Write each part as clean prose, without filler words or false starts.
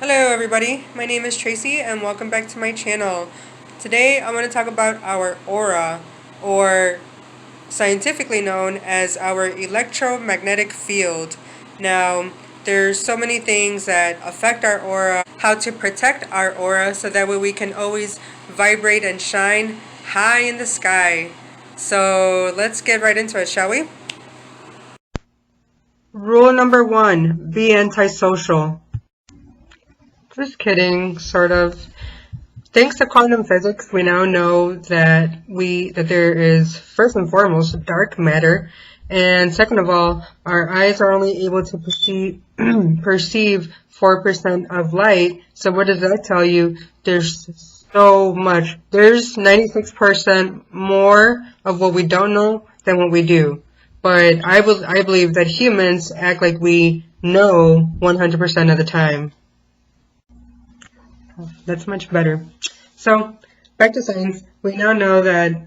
Hello everybody, my name is Tracy and welcome back to my channel. Today I want to talk about our aura, or scientifically known as our electromagnetic field. Now, there's so many things that affect our aura, how to protect our aura so that way we can always vibrate and shine high in the sky. So let's get right into it, shall we? Rule number 1, be antisocial. Just kidding, sort of. Thanks to quantum physics, we now know that there is, first and foremost, dark matter, and second of all, our eyes are only able to perceive 4% of light. So what does that tell you? There's so much. There's 96% more of what we don't know than what we do. But I believe that humans act like we know 100% of the time. That's much better. So, back to science. We now know that,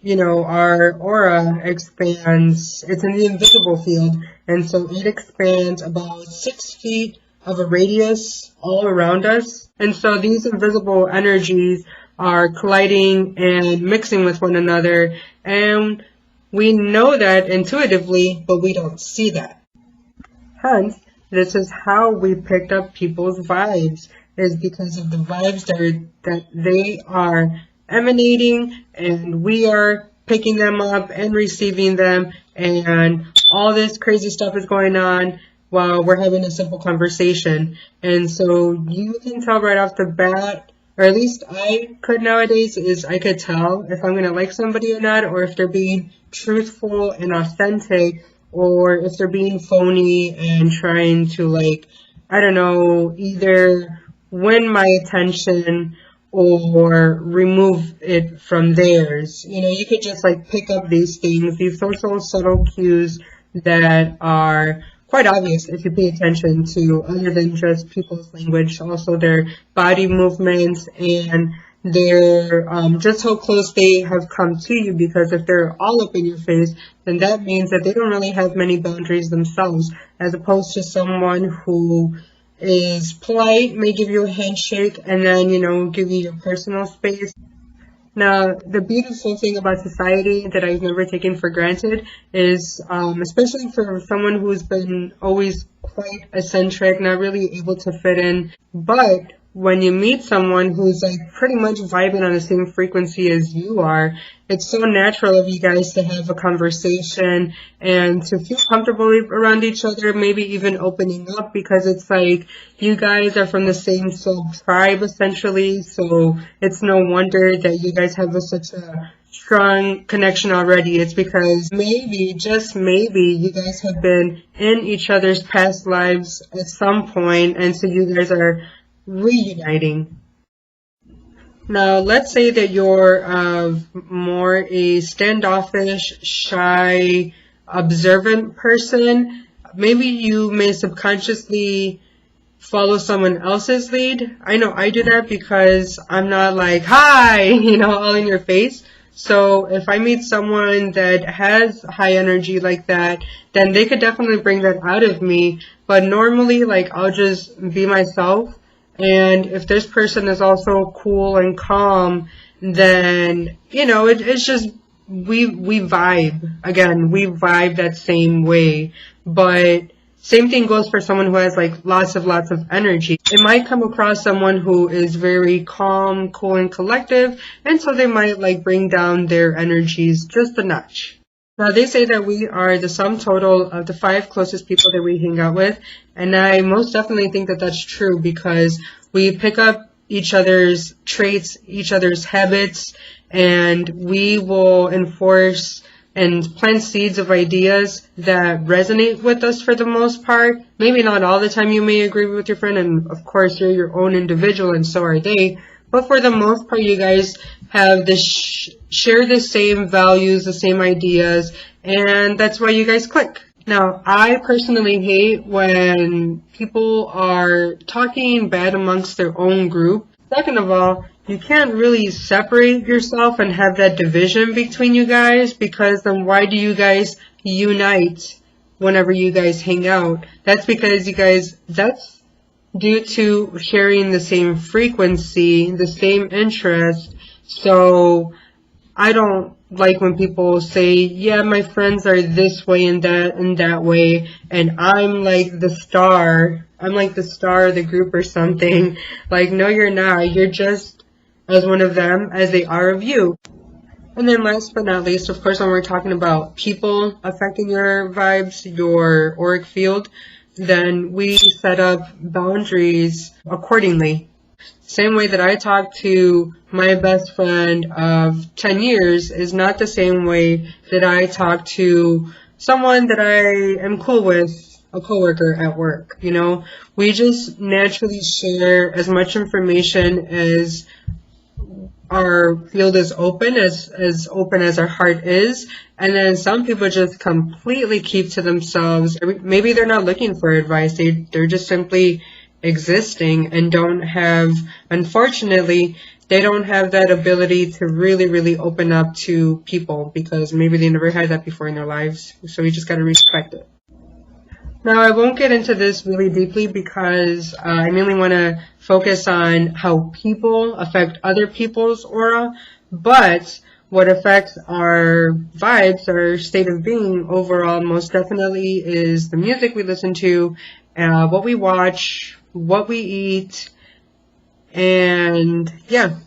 our aura expands. It's in the invisible field, and so it expands about 6 feet of a radius all around us. And so these invisible energies are colliding and mixing with one another, and we know that intuitively, but we don't see that. Hence, this is how we picked up people's vibes, is because of the vibes that they are emanating, and we are picking them up and receiving them, and all this crazy stuff is going on while we're having a simple conversation. And so you can tell right off the bat, or at least I could nowadays, is I could tell if I'm going to like somebody or not, or if they're being truthful and authentic, or if they're being phony and trying to, I don't know, either win my attention or remove it from theirs. You could just pick up these things, these social subtle cues that are quite obvious if you pay attention to, other than just people's language, also their body movements and their just how close they have come to you. Because if they're all up in your face, then that means that they don't really have many boundaries themselves, as opposed to someone who is polite, may give you a handshake, and then, give you your personal space. Now, the beautiful thing about society that I've never taken for granted is, especially for someone who's been always quite eccentric, not really able to fit in, but when you meet someone who's pretty much vibing on the same frequency as you are, it's so natural of you guys to have a conversation and to feel comfortable around each other, maybe even opening up, because it's you guys are from the same soul tribe essentially. So it's no wonder that you guys have such a strong connection already. It's because maybe, just maybe, you guys have been in each other's past lives at some point, and so you guys are reuniting. Now, let's say that you're more a standoffish, shy, observant person. Maybe you may subconsciously follow someone else's lead. I know I do that because I'm not hi, all in your face. So if I meet someone that has high energy like that, then they could definitely bring that out of me. But normally, I'll just be myself. And if this person is also cool and calm, then, it's just, we vibe. Again, we vibe that same way. But same thing goes for someone who has lots of energy. It might come across someone who is very calm, cool, and collective, and so they might bring down their energies just a notch. Now, they say that we are the sum total of the 5 closest people that we hang out with, and I most definitely think that that's true, because we pick up each other's traits, each other's habits, and we will enforce and plant seeds of ideas that resonate with us for the most part. Maybe not all the time you may agree with your friend, and of course you're your own individual and so are they, but for the most part you guys have share the same values, the same ideas, and that's why you guys click. Now, I personally hate when people are talking bad amongst their own group. Second of all, you can't really separate yourself and have that division between you guys, because then why do you guys unite whenever you guys hang out? That's because you guys, that's due to sharing the same frequency, the same interest. So I don't like when people say, yeah, my friends are this way and that way, and I'm like the star. I'm like the star of the group or something. Like, no, you're not. You're just as one of them as they are of you. And then last but not least, of course, when we're talking about people affecting your vibes, your auric field, then we set up boundaries accordingly. Same way that I talk to my best friend of 10 years is not the same way that I talk to someone that I am cool with, a coworker at work. You know, we just naturally share as much information as our field is open, as open as our heart is. And then some people just completely keep to themselves. Maybe they're not looking for advice. They're just simply existing and don't have, unfortunately, they don't have that ability to really, really open up to people because maybe they never had that before in their lives. So you just got to respect it. Now, I won't get into this really deeply because I mainly want to focus on how people affect other people's aura, but what affects our vibes, our state of being overall, most definitely is the music we listen to, what we watch, what we eat, and yeah.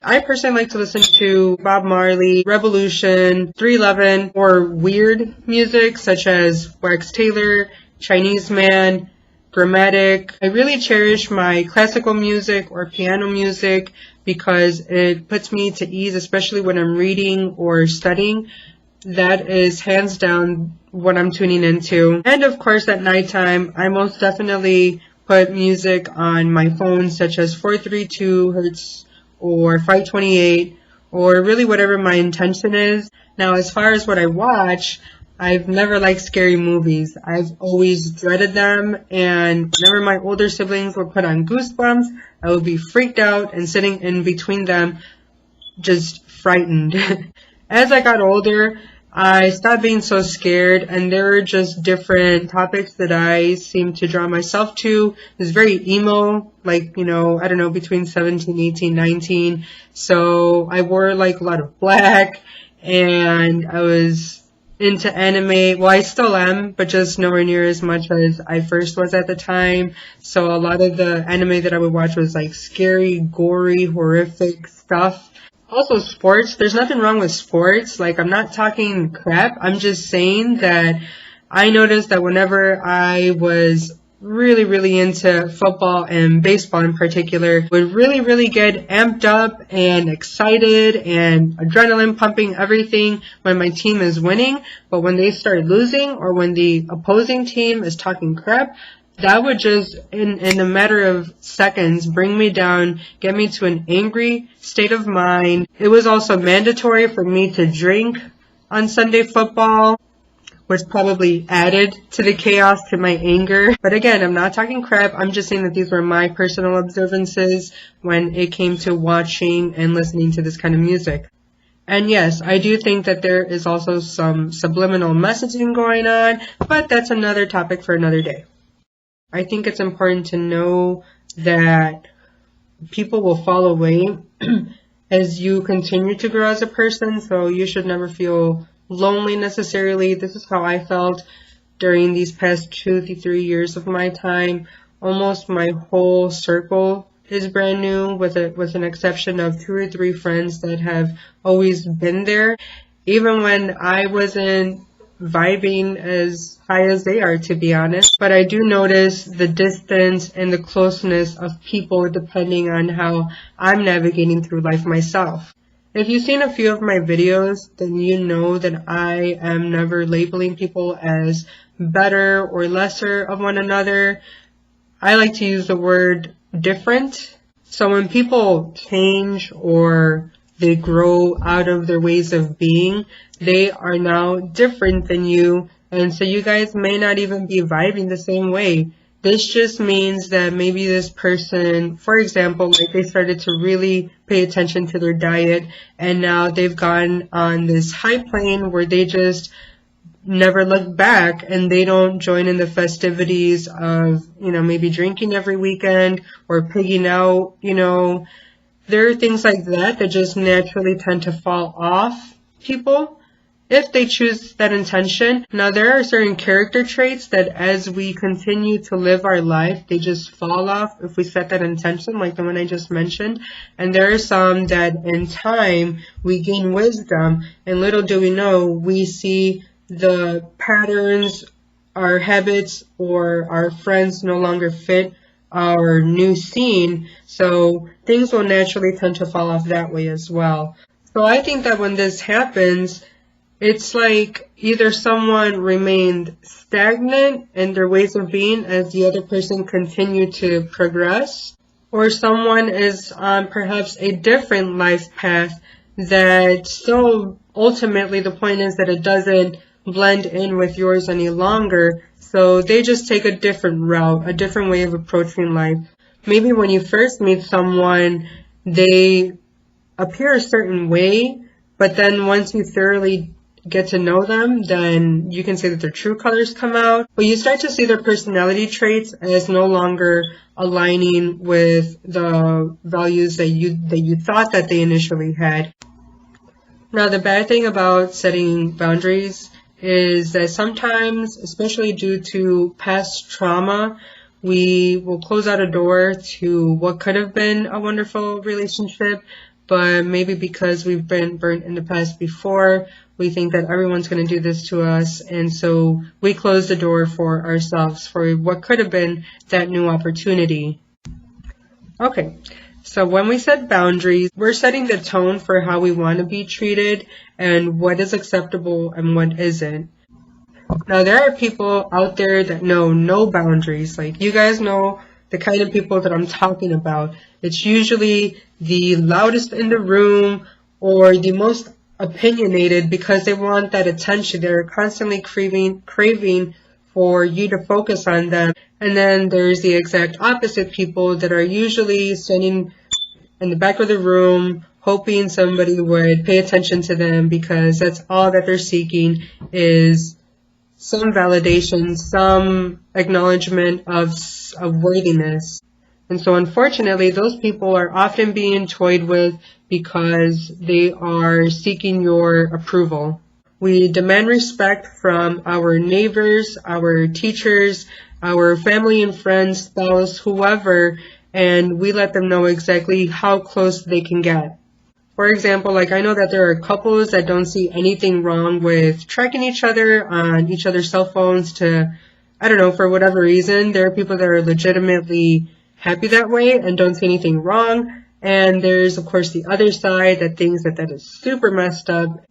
I personally like to listen to Bob Marley, Revolution, 311, or weird music such as Wax Taylor, Chinese Man, Grammatic. I really cherish my classical music or piano music because it puts me to ease, especially when I'm reading or studying. That is hands down what I'm tuning into. And of course, at nighttime, I most definitely put music on my phone, such as 432 hertz or 528, or really whatever my intention is. Now, as far as what I watch, I've never liked scary movies. I've always dreaded them, and whenever my older siblings were put on Goosebumps, I would be freaked out and sitting in between them, just frightened. As I got older, I stopped being so scared, and there were just different topics that I seemed to draw myself to. It was very emo, like, I don't know, between 17, 18, 19. So I wore like a lot of black, and I was into anime. Well, I still am, but just nowhere near as much as I first was at the time. So a lot of the anime that I would watch was like scary, gory, horrific stuff. Also sports. There's nothing wrong with sports. Like, I'm not talking crap. I'm just saying that I noticed that whenever I was really, really into football and baseball in particular, would really, really get amped up and excited and adrenaline pumping everything when my team is winning. But when they start losing or when the opposing team is talking crap, that would just, in a matter of seconds, bring me down, get me to an angry state of mind. It was also mandatory for me to drink on Sunday football, which probably added to the chaos, to my anger. But again, I'm not talking crap. I'm just saying that these were my personal observances when it came to watching and listening to this kind of music. And yes, I do think that there is also some subliminal messaging going on, but that's another topic for another day. I think it's important to know that people will fall away as you continue to grow as a person, so you should never feel lonely necessarily. This is how I felt during these past 2 to 3 years of my time. Almost my whole circle is brand new, with an exception of 2 or 3 friends that have always been there, even when I wasn't vibing as high as they are, to be honest. But I do notice the distance and the closeness of people depending on how I'm navigating through life myself. If you've seen a few of my videos, then you know that I am never labeling people as better or lesser of one another. I like to use the word different. So when people change or they grow out of their ways of being, they are now different than you, and so you guys may not even be vibing the same way. This just means that maybe this person, for example, like they started to really pay attention to their diet, and now they've gone on this high plane where they just never look back, and they don't join in the festivities of, maybe drinking every weekend or pigging out. There are things like that that just naturally tend to fall off people if they choose that intention. Now, there are certain character traits that as we continue to live our life, they just fall off if we set that intention, like the one I just mentioned. And there are some that in time we gain wisdom, and little do we know, we see the patterns, our habits, or our friends no longer fit our new scene. So things will naturally tend to fall off that way as well. So I think that when this happens, it's like either someone remained stagnant in their ways of being as the other person continued to progress, or someone is on perhaps a different life path that so ultimately the point is that it doesn't blend in with yours any longer. So they just take a different route, a different way of approaching life. Maybe when you first meet someone, they appear a certain way, but then once you thoroughly get to know them, then you can say that their true colors come out. But you start to see their personality traits as no longer aligning with the values that you thought that they initially had. Now, the bad thing about setting boundaries is that sometimes, especially due to past trauma, we will close out a door to what could have been a wonderful relationship, but maybe because we've been burnt in the past before, we think that everyone's going to do this to us, and so we close the door for ourselves for what could have been that new opportunity. Okay, so when we set boundaries, we're setting the tone for how we want to be treated and what is acceptable and what isn't. Now, there are people out there that know no boundaries. Like, you guys know the kind of people that I'm talking about. It's usually the loudest in the room or the most opinionated because they want that attention. They're constantly craving for you to focus on them. And then there's the exact opposite people that are usually standing in the back of the room hoping somebody would pay attention to them because that's all that they're seeking is some validation, some acknowledgement of worthiness. And so unfortunately, those people are often being toyed with because they are seeking your approval. We demand respect from our neighbors, our teachers, our family and friends, spouse, whoever, and we let them know exactly how close they can get. For example, like I know that there are couples that don't see anything wrong with tracking each other on each other's cell phones to, I don't know, for whatever reason. There are people that are legitimately happy that way and don't see anything wrong. And there's, of course, the other side that thinks that that is super messed up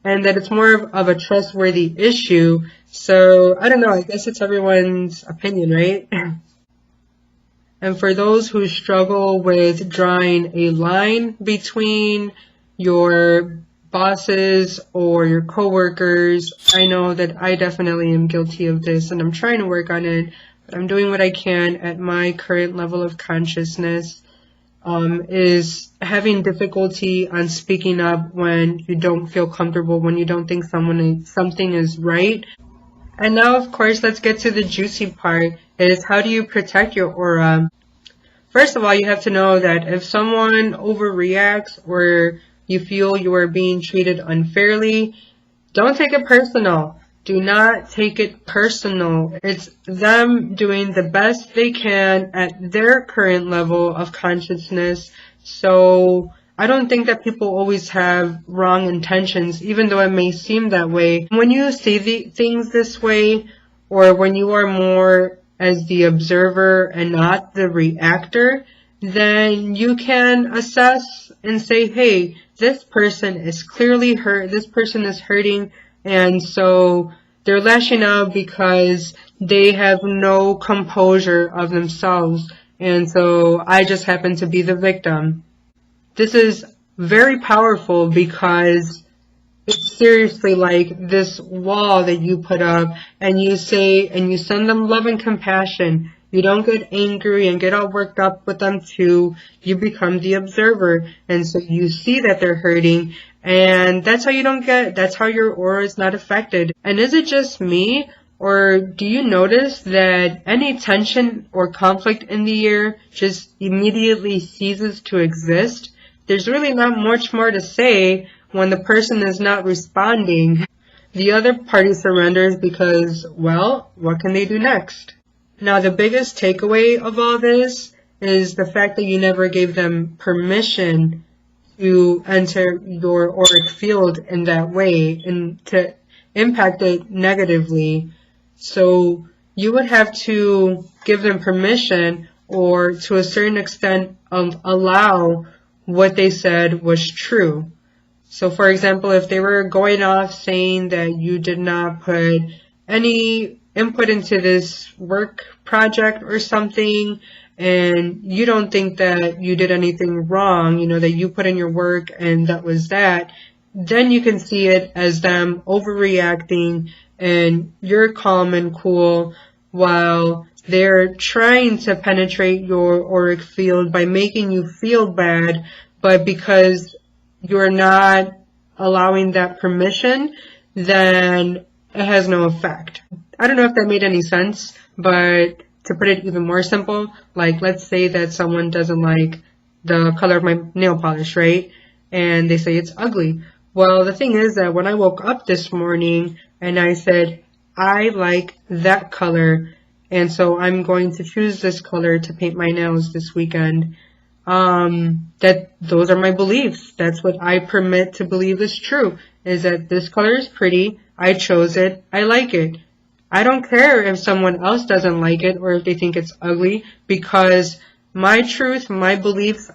and that it's more of a trustworthy issue. So, I don't know, I guess it's everyone's opinion, right? And for those who struggle with drawing a line between your bosses or your coworkers, I know that I definitely am guilty of this and I'm trying to work on it, but I'm doing what I can at my current level of consciousness, is having difficulty on speaking up when you don't feel comfortable, when you don't think something is right. And now, of course, let's get to the juicy part, is how do you protect your aura? First of all, you have to know that if someone overreacts or you feel you are being treated unfairly, don't take it personal. Do not take it personal. It's them doing the best they can at their current level of consciousness. So I don't think that people always have wrong intentions, even though it may seem that way. When you see things this way, or when you are more as the observer and not the reactor, then you can assess and say, hey, this person is clearly hurt, this person is hurting, and so they're lashing out because they have no composure of themselves, and so I just happen to be the victim. This is very powerful because it's seriously like this wall that you put up and you say, and you send them love and compassion. You don't get angry and get all worked up with them too. You become the observer. And so you see that they're hurting And that's how your aura is not affected. And is it just me? Or do you notice that any tension or conflict in the air just immediately ceases to exist? There's really not much more to say when the person is not responding. The other party surrenders because, well, what can they do next? Now, the biggest takeaway of all this is the fact that you never gave them permission to enter your auric field in that way and to impact it negatively. So you would have to give them permission, or to a certain extent allow what they said was true. So for example, if they were going off saying that you did not put any input into this work project or something, and you don't think that you did anything wrong, that you put in your work and that was that, then you can see it as them overreacting and you're calm and cool while they're trying to penetrate your auric field by making you feel bad, but because you're not allowing that permission, then it has no effect. I don't know if that made any sense, but to put it even more simple, like let's say that someone doesn't like the color of my nail polish, right? And they say it's ugly. Well, the thing is that when I woke up this morning and I said, I like that color, and so I'm going to choose this color to paint my nails this weekend, that those are my beliefs. That's what I permit to believe is true, is that this color is pretty, I chose it, I like it. I don't care if someone else doesn't like it or if they think it's ugly, because my truth, my beliefs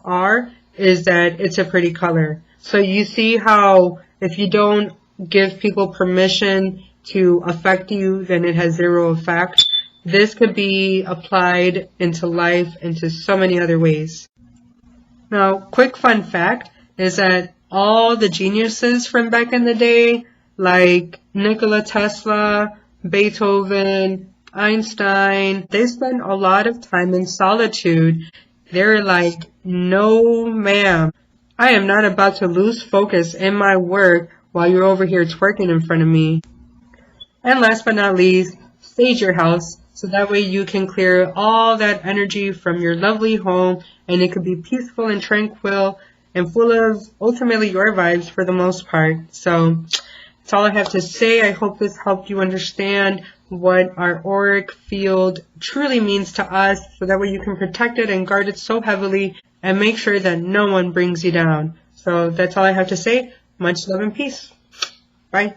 is that it's a pretty color. So you see how if you don't give people permission to affect you, then it has zero effect. This could be applied into life into so many other ways. Now, quick fun fact is that all the geniuses from back in the day, like Nikola Tesla, Beethoven, Einstein, they spent a lot of time in solitude. They're like, no ma'am, I am not about to lose focus in my work while you're over here twerking in front of me. And last but not least, stage your house so that way you can clear all that energy from your lovely home and it could be peaceful and tranquil and full of ultimately your vibes for the most part. So that's all I have to say. I hope this helped you understand what our auric field truly means to us, so that way you can protect it and guard it so heavily and make sure that no one brings you down. So that's all I have to say. Much love and peace. Bye.